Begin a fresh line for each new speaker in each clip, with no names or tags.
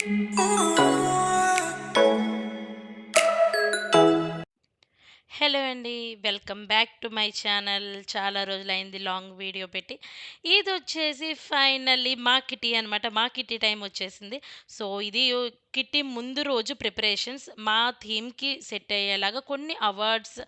Hello అండి. Welcome back to my channel. చాలా రోజులైంది లాంగ్ వీడియో పెట్టి. ఇదొచ్చేసి ఫైనల్లీ మా కిట్టీ అనమాట. మా కిట్టీ టైం వచ్చేసింది. సో, ఇది కిట్టీ ముందు రోజు ప్రిపరేషన్స్ మా థీమ్‌కి సెట్ అయ్యేలాగా కొన్ని అవార్డ్స్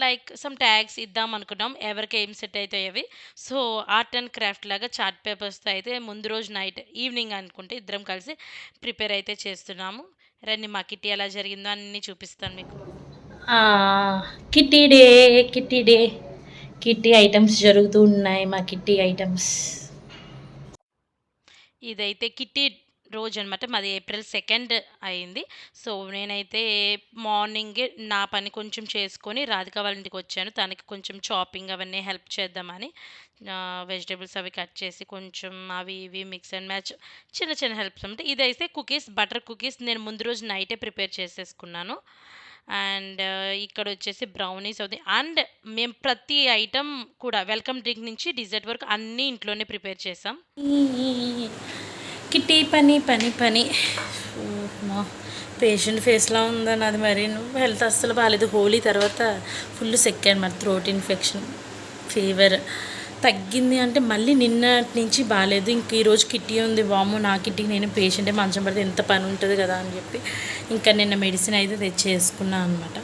లైక్ సమ్ ట్యాగ్స్ ఇద్దాం అనుకున్నాం. ఎవరికి ఏం సెట్ అయితాయి అవి. సో, ఆర్ట్ అండ్ క్రాఫ్ట్ లాగా చార్ట్ పేపర్స్‌తో అయితే ముందు రోజు నైట్ ఈవినింగ్ అనుకుంటే ఇద్దరం కలిసి ప్రిపేర్ అయితే చేస్తున్నాము. రండి మా కిట్టీ ఎలా జరిగిందో అన్నీ చూపిస్తాను మీకు.
ఆ, kitty day kitty day kitty items జరుగుతూ ఉన్నాయి. మా కిట్టి ఐటమ్స్
ఇదైతే కిట్టి రోజనమాట. మాది ఏప్రిల్ 2 అయింది. సో, నేనైతే మార్నింగే నా పని కొంచెం చేసుకొని రాధిక వాళ్ళ ఇంటికొచ్చాను. తనకి కొంచెం చాపింగ్ అవన్నీ హెల్ప్ చేద్దామని. వెజిటబుల్స్ అవి కట్ చేసి కొంచెం అవి ఇవి మిక్స్ అండ్ మ్యాచ్ చిన్న చిన్న హెల్ప్స్ అనమాట. ఇదైతే కుకీస్, బటర్ కుకీస్ నేను ముందు రోజు నైటే ప్రిపేర్ చేసేసుకున్నాను. అండ్ ఇక్కడొచ్చేసి బ్రౌనీస్ అవుతాయి. అండ్ మేము ప్రతి ఐటెమ్ కూడా వెల్కమ్ డ్రింక్ నుంచి డిజర్ట్ వరకు అన్నీ ఇంట్లోనే ప్రిపేర్ చేసాం.
కిట్టి పని పని పని మా పేషెంట్ ఫేస్లో ఉందని అది మరి హెల్త్ అస్సలు బాగాలేదు. హోలీ తర్వాత ఫుల్ సెక్కాను మరి థ్రోట్ ఇన్ఫెక్షన్ ఫీవర్ తగ్గింది అంటే మళ్ళీ నిన్నటి నుంచి బాగాలేదు. ఇంక ఈరోజు కిట్టి ఉంది. వాము నా కిట్టికి నేను పేషెంటే మంచం పడితే ఎంత పని ఉంటుంది కదా అని చెప్పి ఇంకా నిన్న మెడిసిన్ అయితే తెచ్చేసుకున్నాను అనమాట.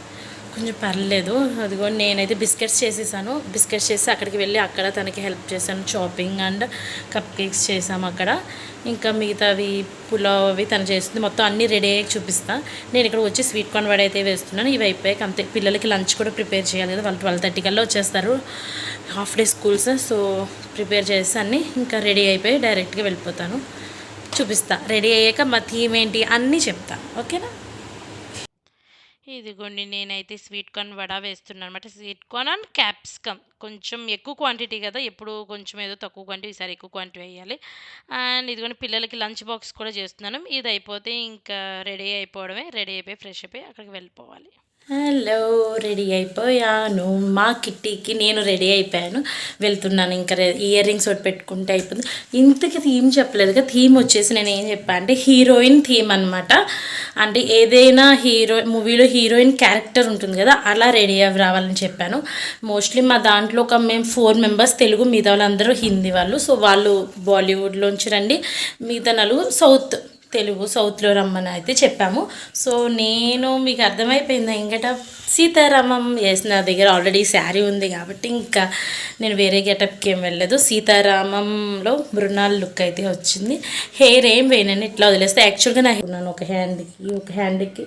కొంచెం పర్లేదు. అదిగో నేనైతే బిస్కెట్స్ చేసేసాను. బిస్కెట్స్ చేసి అక్కడికి వెళ్ళి అక్కడ తనకి హెల్ప్ చేశాను. చాపింగ్ అండ్ కప్ కేక్స్ చేసాము అక్కడ. ఇంకా మిగతావి పులావ్ అవి తను చేస్తుంది. మొత్తం అన్నీ రెడీ అయ్యాక చూపిస్తా. నేను ఇక్కడ వచ్చి స్వీట్ కార్న్ వడ అయితే వేస్తున్నాను. ఇవి అయిపోయాక అంతే. పిల్లలకి లంచ్ కూడా ప్రిపేర్ చేయాలి కదా. వాళ్ళు 12:30 కల్లా వచ్చేస్తారు. Half day schools. So prepare చేసి అన్నీ ఇంకా రెడీ అయిపోయి డైరెక్ట్గా వెళ్ళిపోతాను. చూపిస్తా రెడీ అయ్యాక మా థీమ్ ఏంటి అన్నీ చెప్తాను. ఓకేనా?
ఇదిగోండి నేనైతే స్వీట్ కార్న్ వడ వేస్తున్నాను అనమాట. స్వీట్ కార్న్ అండ్ క్యాప్సికమ్ కొంచెం ఎక్కువ క్వాంటిటీ కదా, ఎప్పుడు కొంచెం ఏదో తక్కువ క్వాంటిటీ, ఈసారి ఎక్కువ క్వాంటిటీ వేయాలి. అండ్ ఇదిగోండి పిల్లలకి లంచ్ బాక్స్ కూడా చేస్తున్నాను. ఇది అయిపోతే ఇంకా రెడీ అయిపోవడమే. రెడీ అయిపోయి ఫ్రెష్ అయిపోయి అక్కడికి వెళ్ళిపోవాలి.
హలో, రెడీ అయిపోయాను. మా కిట్టీకి నేను రెడీ అయిపోయాను. వెళ్తున్నాను. ఇంకా ఇయర్ రింగ్స్ ఒకటి పెట్టుకుంటే అయిపోయింది. ఇంతకి థీమ్ చెప్పలేదుగా. థీమ్ వచ్చేసి నేను ఏం చెప్పాను అంటే హీరోయిన్ థీమ్ అనమాట. అంటే ఏదైనా మూవీలో హీరోయిన్ క్యారెక్టర్ ఉంటుంది కదా, అలా రెడీ అవి రావాలని చెప్పాను. మోస్ట్లీ మా దాంట్లో మేము 4 మెంబర్స్ తెలుగు, మిగతా వాళ్ళందరూ హిందీ వాళ్ళు. సో వాళ్ళు బాలీవుడ్లోంచి రండి, మిగతా నలుగురు తెలుగు సౌత్లో రమ్మని అయితే చెప్పాము. సో నేను మీకు అర్థమైపోయిందా ఇంకట సీతారామం వేసిన నా దగ్గర ఆల్రెడీ శారీ ఉంది కాబట్టి ఇంకా నేను వేరే గెటప్కి ఏం వెళ్ళలేదు. సీతారామంలో మృణాల్ లుక్ అయితే వచ్చింది. హెయిర్ ఏం వేయనని ఇట్లా వదిలేస్తే యాక్చువల్గా నా హెయిర్ ఒక హ్యాండ్కి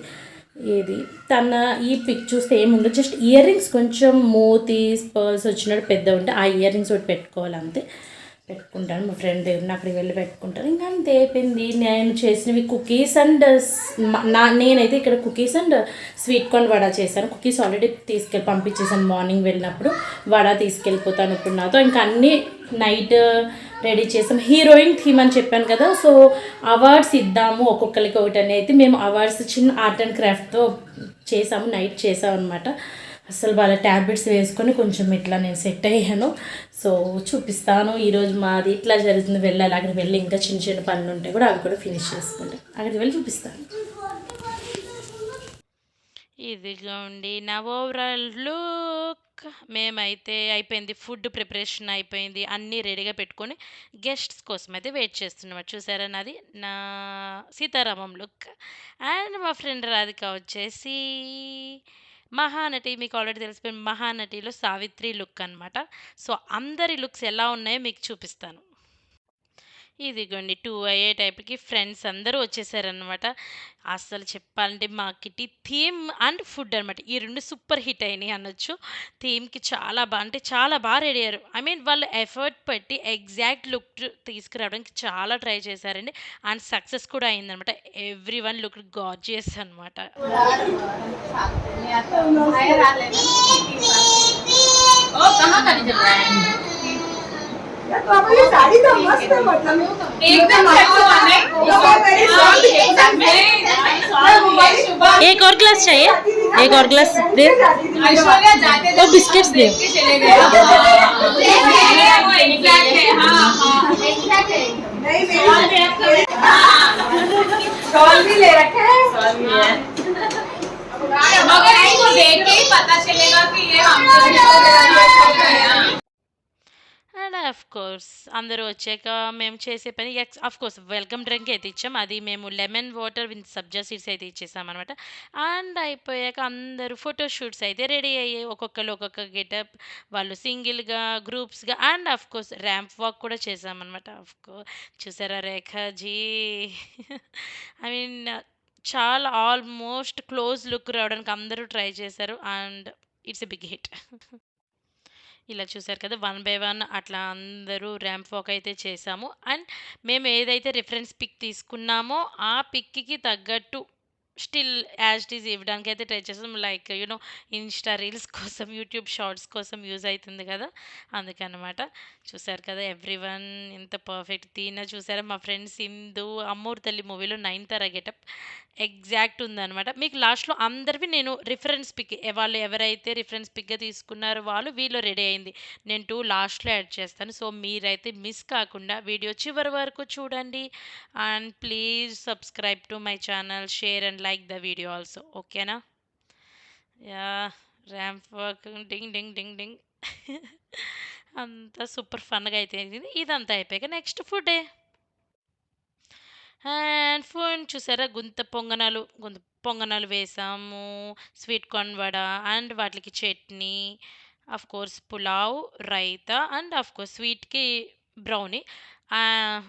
ఏది తన ఈ పిక్ చూస్తే ఏముండదు. జస్ట్ ఇయర్ రింగ్స్ కొంచెం మోతీస్ పర్ల్స్ వచ్చినట్టు పెద్ద ఉంటే ఆ ఇయర్ రింగ్స్ ఒకటి పెట్టుకోవాలి అంతే. పెట్టుకుంటాను. మా ఫ్రెండ్ దగ్గర అక్కడికి వెళ్ళి పెట్టుకుంటాను. ఇంకా అంతే అయిపోయింది. నేను చేసినవి కుకీస్ అండ్ నేనైతే ఇక్కడ cookies and sweet corn vada చేశాను. కుకీస్ ఆల్రెడీ పంపించేసాను మార్నింగ్ వెళ్ళినప్పుడు. వడ తీసుకెళ్ళిపోతాను ఇప్పుడు నాతో. ఇంకా అన్నీ నైట్ రెడీ చేసాం. హీరోయిన్ థీమ్ అని చెప్పాను కదా. సో అవార్డ్స్ ఇద్దాము ఒక్కొక్కరికి ఒకటి అని అయితే మేము అవార్డ్స్ చిన్న ఆర్ట్ అండ్ క్రాఫ్ట్తో చేసాము. నైట్ చేసాము అనమాట. అసలు వాళ్ళ ట్యాబ్లెట్స్ వేసుకొని కొంచెం ఇట్లా నేను సెట్ అయ్యాను. సో చూపిస్తాను. ఈరోజు మాది ఇట్లా జరుగుతుంది. వెళ్ళాలి అక్కడికి వెళ్ళి ఇంకా చిన్న చిన్న పనులు ఉంటాయి కూడా, అవి కూడా ఫినిష్ చేసుకుంటాను. అక్కడికి వెళ్ళి చూపిస్తాను.
ఇదిగోండి నా ఓవరాల్ లుక్. మేమైతే అయిపోయింది. ఫుడ్ ప్రిపరేషన్ అయిపోయింది. అన్నీ రెడీగా పెట్టుకొని గెస్ట్స్ కోసం అయితే వెయిట్ చేస్తున్నమాట. చూసారా నాది నా సీతారామం లుక్. అండ్ మా ఫ్రెండ్ రాధిక వచ్చేసి మహానటి. మీకు ఆల్రెడీ తెలిసిపోయింది. మహానటిలో సావిత్రి లుక్ అనమాట. సో అందరి లుక్స్ ఎలా ఉన్నాయో మీకు చూపిస్తాను. ఇదిగోండి 2 అయ్యే టైప్‌కి ఫ్రెండ్స్ అందరూ వచ్చేసారనమాట. అస్సలు చెప్పాలంటే మా కిట్టి థీమ్ అండ్ ఫుడ్ అనమాట. ఈ 2 సూపర్ హిట్ అయినాయి అనొచ్చు. థీమ్‌కి చాలా అంటే చాలా రెడీ అయ్యారు. ఐ మీన్ వాళ్ళు ఎఫర్ట్ పెట్టి ఎగ్జాక్ట్ లుక్ తీసుకురావడానికి చాలా ట్రై చేశారండి. అండ్ సక్సెస్ కూడా అయిందనమాట. ఎవ్రీవన్ లుక్డ్ గార్జియస్ అనమాట.
ये साड़ी तो मस्त है, मतलब एकदम
एक और ग्लास चाहिए, एक और ग्लास दे। वो बिस्किट्स दे।
सॉल्व भी ले रखा है
मगर इसको देख के ही पता चलेगा कि ये हमसे
అండ్ ఆఫ్ కోర్స్ అందరూ వచ్చాక మేము చేసే పని ఆఫ్ కోర్స్ వెల్కమ్ డ్రింక్ అయితే ఇచ్చాం. అది మేము lemon water with sabja seeds అయితే ఇచ్చేసామనమాట. అండ్ అయిపోయాక అందరూ ఫోటో షూట్స్ అయితే రెడీ అయ్యాయి. ఒక్కొక్కరు ఒక్కొక్క గెటప్, వాళ్ళు సింగిల్గా, గ్రూప్స్గా and of course ramp walk కూడా చేసామన్నమాట. చూసారా రేఖాజీ ఐ మీన్ చాలా ఆల్మోస్ట్ క్లోజ్ లుక్ రావడానికి అందరూ ట్రై చేశారు. And it's a big hit. ఇలా చూసారు కదా, వన్ బై వన్ అట్లా అందరూ ర్యాంప్ వాక్ అయితే చేసాము. అండ్ మేము ఏదైతే రిఫరెన్స్ పిక్ తీసుకున్నామో ఆ పిక్కి తగ్గట్టు స్టిల్ యాజ్ ఇట్ ఈజ్ ఇవ్వడానికి అయితే ట్రై చేస్తాం. లైక్ యూనో ఇన్స్టా రీల్స్ కోసం, యూట్యూబ్ షార్ట్స్ కోసం యూజ్ అవుతుంది కదా, అందుకనమాట. చూసారు కదా ఎవ్రీవన్ ఎంత పర్ఫెక్ట్ తీన చూసారా. మా ఫ్రెండ్ సింధు అమ్మూరు తల్లి మూవీలో నయనతార గెటప్ ఎగ్జాక్ట్ ఉందనమాట. మీకు లాస్ట్లో అందరివి నేను రిఫరెన్స్ పిక్, వాళ్ళు ఎవరైతే రిఫరెన్స్ పిక్గా తీసుకున్నారో వాళ్ళు వీళ్ళు రెడీ అయింది నేను 2 లాస్ట్లో యాడ్ చేస్తాను. సో మీరైతే మిస్ కాకుండా వీడియో చివరి వరకు చూడండి. And please subscribe to my channel, share and like the video also. ఓకేనా? యా, ర్యాంప్ వాక్ డింగ్ డింగ్ డింగ్ డింగ్ అంతా సూపర్ ఫన్గా అయితే అయింది. ఇదంతా అయిపోయాక నెక్స్ట్ ఫుడే. అండ్ ఫోన్ చూసారా, గుంత పొంగనాలు వేసాము, స్వీట్ కార్న్ వడ అండ్ వాటికి chutney, of course pulao, raita and of course స్వీట్కి బ్రౌనీ.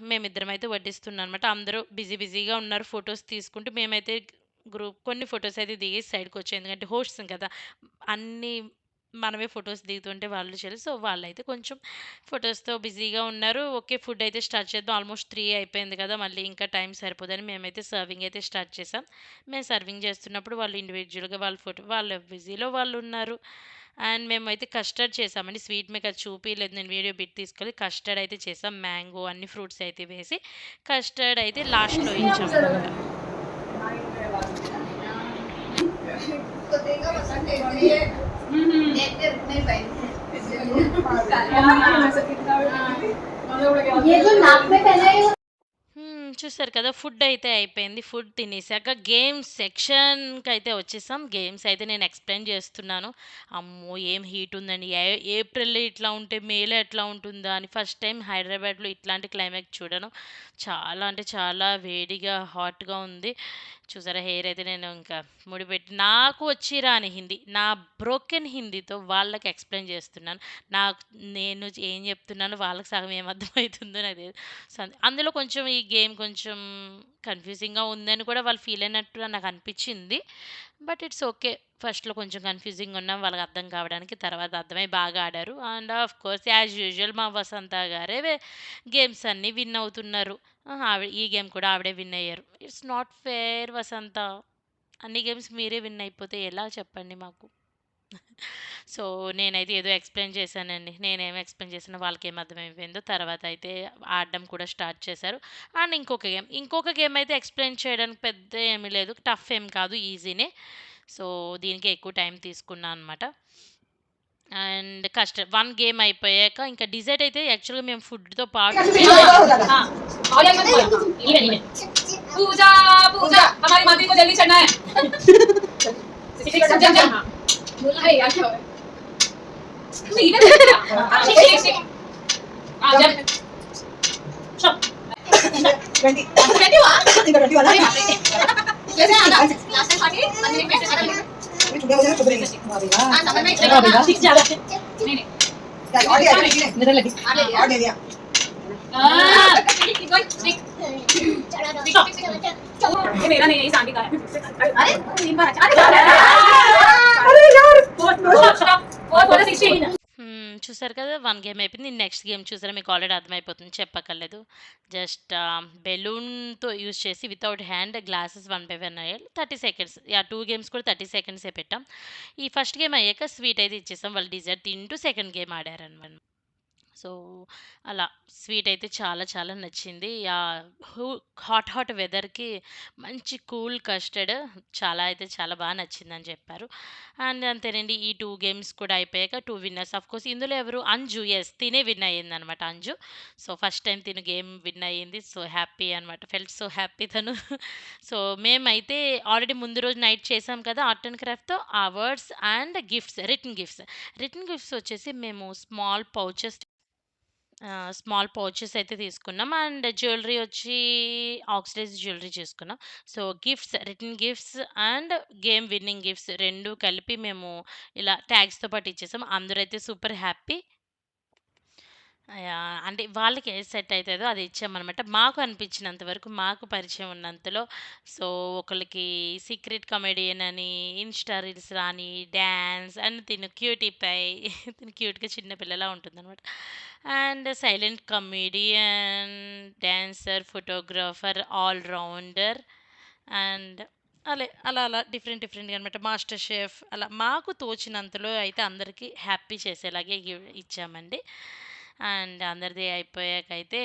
మేమిద్దరం అయితే వడ్డిస్తున్నాం అనమాట. అందరూ బిజీగా ఉన్నారు ఫొటోస్ తీసుకుంటూ. మేమైతే కొన్ని ఫొటోస్ అయితే దిగేసి సైడ్కి వచ్చాయి, ఎందుకంటే హోస్ట్స్ కదా, అన్నీ మనమే ఫొటోస్ దిగుతుంటే వాళ్ళు చేయలేదు. సో వాళ్ళైతే కొంచెం ఫొటోస్తో బిజీగా ఉన్నారు. ఓకే, ఫుడ్ అయితే స్టార్ట్ చేద్దాం. ఆల్మోస్ట్ 3 అయిపోయింది కదా, మళ్ళీ ఇంకా టైం సరిపోదని మేమైతే సర్వింగ్ అయితే స్టార్ట్ చేసాం. మేము సర్వింగ్ చేస్తున్నప్పుడు వాళ్ళు ఇండివిజువల్గా వాళ్ళ బిజీలో వాళ్ళు ఉన్నారు. అండ్ మేమైతే కస్టర్డ్ చేసామండి. స్వీట్ మీకు అది చూపించలేదు, నేను వీడియో బిట్ తీసుకొని కస్టర్డ్ అయితే చేసాం. మ్యాంగో అన్ని ఫ్రూట్స్ అయితే వేసి కస్టర్డ్ అయితే లాస్ట్లో ఇచ్చామన్నమాట.
तो देगा पसंद है इसलिए देखते रुकने ये जो नाक में पहना है
చూసారు కదా, ఫుడ్ అయితే అయిపోయింది. ఫుడ్ తినేసాక గేమ్స్ సెక్షన్కి అయితే వచ్చేసాం. గేమ్స్ అయితే నేను ఎక్స్ప్లెయిన్ చేస్తున్నాను. అమ్మో ఏం హీట్ ఉందండి, ఏప్రిల్లో ఇట్లా ఉంటే మేలో ఎట్లా ఉంటుందా అని. ఫస్ట్ టైం హైదరాబాద్లో ఇట్లాంటి క్లైమేట్ చూడను. చాలా అంటే చాలా వేడిగా హాట్గా ఉంది. చూసారా హెయిర్ అయితే నేను ఇంకా ముడిపెట్టి నాకు వచ్చి రాని హిందీ, నా బ్రోకెన్ హిందీతో వాళ్ళకి ఎక్స్ప్లెయిన్ చేస్తున్నాను. నాకు నేను ఏం చెప్తున్నానో వాళ్ళకి సగం ఏం అర్థమవుతుందో నాకు తెలియదు. సో అందులో కొంచెం ఈ గేమ్ కొంచెం కన్ఫ్యూజింగ్గా ఉందని కూడా వాళ్ళు ఫీల్ అయినట్టు నాకు అనిపించింది. But it's okay. ఫస్ట్‌లో కొంచెం కన్‌ఫ్యూజింగ్‌గా ఉన్నా వాళ్ళకి అర్థం కావడానికి, తర్వాత అర్థమై బాగా ఆడారు. And of course as usual మా వసంత గారే గేమ్స్ అన్నీ విన్ అవుతున్నారు. ఈ గేమ్ కూడా ఆవిడే విన్ అయ్యారు. ఇట్స్ నాట్ ఫెయిర్ వసంత. అన్ని గేమ్స్ మీరే విన్ అయిపోతే ఎలా చెప్పండి మాకు? సో నేనైతే ఏదో ఎక్స్‌ప్లెయిన్ చేశానండి. నేనేమి ఎక్స్‌ప్లెయిన్ చేశానో వాళ్ళకేం అర్థమైపోయిందో. తర్వాత అయితే ఆడడం కూడా స్టార్ట్ చేశారు. అండ్ ఇంకొక గేమ్ అయితే ఎక్స్‌ప్లెయిన్ చేయడానికి పెద్ద ఏమీ లేదు. టఫ్ ఏం కాదు, ఈజీనే. సో దీనికే ఎక్కువ టైం తీసుకున్నా అనమాట. అండ్ వన్ గేమ్ అయిపోయాక ఇంకా డిజర్ట్ అయితే యాక్చువల్‌గా మేము ఫుడ్‌తో పాటు
पूजा पूजा हमारी मंदिर को जल्दी चढ़ना है जम जम बोला है यार क्या हो रहा है इधर शिक आ जम चल
20 वाला
कैसे आना लास्ट टाइम पार्टी मंदिर में कैसे आना
छुट्टी हो जाए तो बोलेंगे
हां समझ में चलेगा ठीक जा नहीं नहीं
और दिया मेरे लगी और दे दिया
मेरा नहीं है शांति का है अरे 3 बार
अरे यार
और 16
చూసారు కదా, వన్ గేమ్ అయిపోయింది. నెక్స్ట్ గేమ్ చూసారా, మీకు ఆల్రెడీ అర్థమైపోతుంది, చెప్పక్కర్లేదు. జస్ట్ బెలూన్తో యూజ్ చేసి without hand glasses 1 by 1 అయ్యాలి. 30 seconds. 2 games కూడా 30 సెకండ్సే పెట్టాం. ఈ ఫస్ట్ గేమ్ అయ్యాక స్వీట్ అయితే ఇచ్చేసాం. వాళ్ళు డిజర్ట్ తింటూ సెకండ్ గేమ్ ఆడారనమాట. సో అలా స్వీట్ అయితే చాలా చాలా నచ్చింది. హాట్ వెదర్‌కి మంచి కూల్ కస్టర్డ్ చాలా అయితే చాలా నచ్చిందని చెప్పారు. అండ్ అంతేనండి ఈ 2 గేమ్స్ కూడా అయిపోయాక 2 విన్నర్స్ ఆఫ్‌కోర్స్ ఇందులో ఎవరు అంజు తినే విన్ అయ్యిందనమాట అంజు. సో ఫస్ట్ టైమ్ తిను గేమ్ విన్ అయ్యింది. సో హ్యాపీ అనమాట. ఫెల్ట్ సో హ్యాపీ తను. సో మేమైతే ఆల్రెడీ ముందు రోజు నైట్ చేసాం కదా ఆర్ట్ అండ్ క్రాఫ్ట్‌తో ఆ words and gifts return gifts వచ్చేసి మేము స్మాల్ పౌచెస్ అయితే తీసుకున్నాం. అండ్ జ్యువెలరీ వచ్చి ఆక్సిడైజ్ జ్యువెలరీ చేసుకున్నాం. So return gifts and game winning gifts 2 కలిపి మేము ఇలా ట్యాగ్స్‌తో పాటు ఇచ్చేసాం. అందరైతే సూపర్ హ్యాపీ. అంటే వాళ్ళకి ఏది సెట్ అయితదో అది ఇచ్చామనమాట. మాకు అనిపించినంత వరకు, మాకు పరిచయం ఉన్నంతలో. సో, ఒకళ్ళకి సీక్రెట్ కమెడియన్ అని, ఇన్‌స్టా రీల్స్ రాని, డాన్స్ అండ్ తిను క్యూటీ పై తిను క్యూట్‌గా చిన్న పిల్లలా ఉంటుందనమాట. And silent comedian, dancer, photographer, all rounder and అలా డిఫరెంట్‌గా అనమాట. మాస్టర్ షెఫ్ అలా మాకు తోచినంతలో అయితే అందరికీ హ్యాపీ చేసేలాగే ఇచ్చామండి. అండ్ అందరిది అయిపోయాకైతే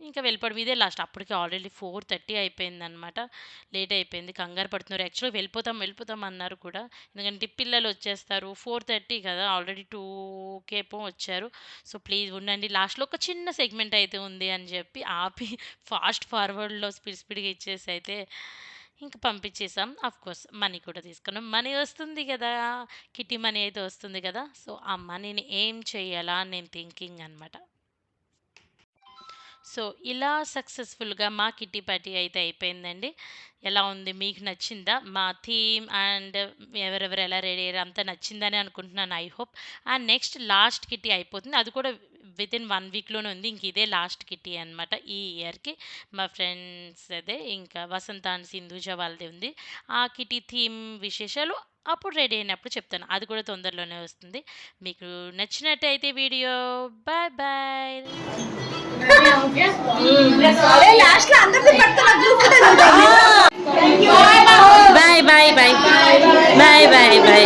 ఇంకా వెళ్ళిపోవడం. ఇదే లాస్ట్. అప్పటికి ఆల్రెడీ 4:30 అయిపోయిందనమాట. లేట్ అయిపోయింది. కంగారు పడుతున్నారు. యాక్చువల్‌గా వెళ్ళిపోతాం అన్నారు కూడా. ఎందుకంటే పిల్లలు వచ్చేస్తారు. 4:30 కదా! ఆల్రెడీ 2కేమో వచ్చారు. సో, ప్లీజ్ ఉండండి. లాస్ట్‌లో ఒక చిన్న సెగ్మెంట్ అయితే ఉంది అని చెప్పి ఆపి ఫార్వర్డ్‌లో స్పీడ్‌గా ఇచ్చేసి అయితే ఇంక పంపించేసాం. ఆఫ్‌కోర్స్ మనీ కూడా తీసుకున్నాం. మనీ వస్తుంది గదా! కిట్టి మనీ అయితే వస్తుంది గదా! సో, ఆ మనీని ఏం చేయాలా అని నేను థింకింగ్ అనమాట. సో, ఇలా సక్సెస్‌ఫుల్‌గా మా కిట్టి పార్టీ అయితే అయిపోయిందండి. ఎలా ఉంది? మీకు నచ్చిందా? మా థీమ్ అండ్ ఎవరెవరు ఎలా రెడీ అయ్యారో అంతా నచ్చిందని అనుకుంటున్నాను. I hope. And next last kitty అయిపోతుంది. అది కూడా వితిన్ 1 వీక్‌లోనే ఉంది. ఇంక ఇదే లాస్ట్ కిట్టి అనమాట ఈ ఇయర్‌కి. మా ఫ్రెండ్స్ అదే ఇంకా వసంత అండ్ సింధూజ వాళ్ళది ఉంది. ఆ కిట్టి థీమ్ విశేషాలు అప్పుడు రెడీ అయినప్పుడు చెప్తాను. అది కూడా తొందరలోనే వస్తుంది. మీకు నచ్చినట్టయితే వీడియో బాయ్ బాయ్.
లాస్ట్ లో అందరిది పట్టుకుని అది చూసుకుంటే
bye bye bye bye bye bye.